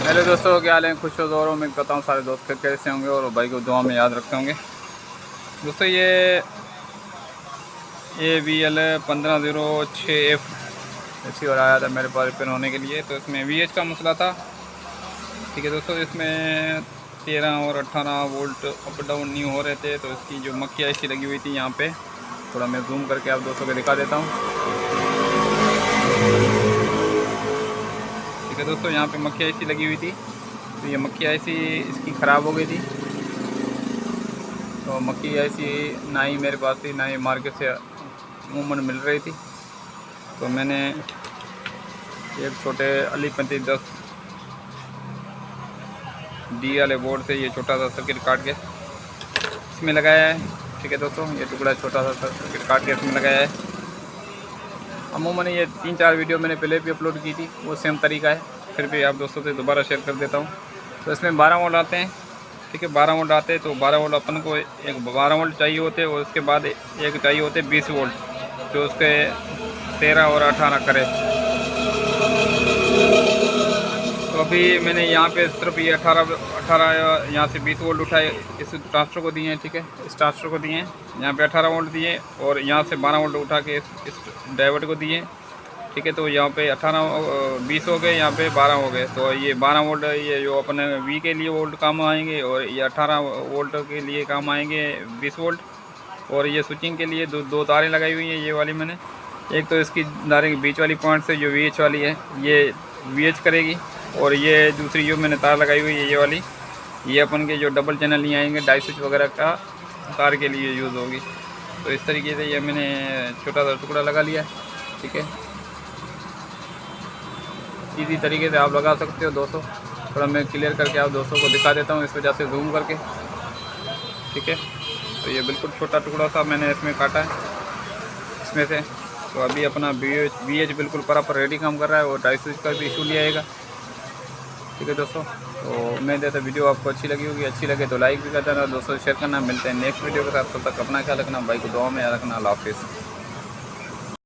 Hello दोस्तों, क्या हाल है? खुश हो और मैं बताऊँ सारे दोस्त कैसे होंगे और भाई को दुआ में याद रखते होंगे। दोस्तों ये VL 1506F रिसीवर आया था मेरे पास रिपेयर होने के लिए, तो इसमें VH का मसला था। ठीक है दोस्तों, इसमें 13 और 18 वोल्ट अप डाउन नहीं हो रहे थे, तो इसकी जो मक्खी ऐसी लगी हुई थी यहाँ पे, थोड़ा मैं जूम करके आप दोस्तों को दिखा देता हूँ। ठीक है दोस्तों, यहाँ पे मक्खी ऐसी लगी हुई थी, तो ये मक्खी ऐसी इसकी ख़राब हो गई थी। तो मक्खी ऐसी ना ही मेरे पास थी, ना ही मार्केट से अमूमन मिल रही थी। तो मैंने एक छोटे अली 3510 डी वाले बोर्ड से ये छोटा सा सर्किट काट के इसमें लगाया है। ठीक है दोस्तों, ये टुकड़ा छोटा सा सर्किट काट के इसमें लगाया है। अमूमन ये 3-4 वीडियो मैंने पहले भी अपलोड की थी, वो सेम तरीका है, फिर भी आप दोस्तों से दोबारा शेयर कर देता हूँ। तो इसमें 12 वोल्ट आते हैं। ठीक है, 12 वोल्ट आते हैं, तो 12 वोल्ट अपन को एक 12 वोल्ट चाहिए होते हैं, और उसके बाद एक चाहिए होते 20 वोल्ट, जो उसके 13 और 18 करे। तो अभी मैंने यहाँ पे सिर्फ ये 18 यहाँ से 20 वोल्ट उठाए, इस ट्रांसफर को दिए हैं। ठीक है, इस ट्रांसफर को दिए हैं, यहाँ पे 18 वोल्ट दिए, और यहाँ से 12 वोल्ट उठा के इस डाइवर्ट को दिए। ठीक है, तो यहाँ पे 20 हो गए, यहाँ पे 12 हो गए। तो ये 12 वोल्ट ये जो अपने V के लिए वोल्ट काम आएंगे, और ये 18 वोल्ट के लिए काम आएंगे 20 वोल्ट। और ये स्विचिंग के लिए दो तारें लगाई हुई हैं, ये वाली मैंने। एक तो इसकी तारें बीच वाली पॉइंट से जो VH वाली है, ये VH करेगी, और ये दूसरी जो मैंने तार लगाई हुई है ये वाली, ये अपन के जो डबल चैनल नहीं आएंगे डाई स्विच वगैरह का तार के लिए यूज़ होगी। तो इस तरीके से ये मैंने छोटा सा टुकड़ा लगा लिया। ठीक है, इसी तरीके से आप लगा सकते हो दोस्तों। थोड़ा मैं क्लियर करके आप दोस्तों को दिखा देता हूँ, इस वजह से जूम करके। ठीक है, तो ये बिल्कुल छोटा टुकड़ा सा मैंने इसमें काटा है इसमें से। तो अभी अपना VH बिल्कुल प्रॉपर रेडी काम कर रहा है, और डाई स्विच का भी इशू नहीं आएगा। ठीक है दोस्तों, तो मैं देता वीडियो आपको अच्छी लगी होगी, अच्छी लगे तो लाइक भी कर देना, दोस्तों शेयर करना। मिलते हैं नेक्स्ट वीडियो के साथ, तब तक अपना ख्याल रखना, भाई को दुआ में याद रखना। अल्लाह हाफिज़।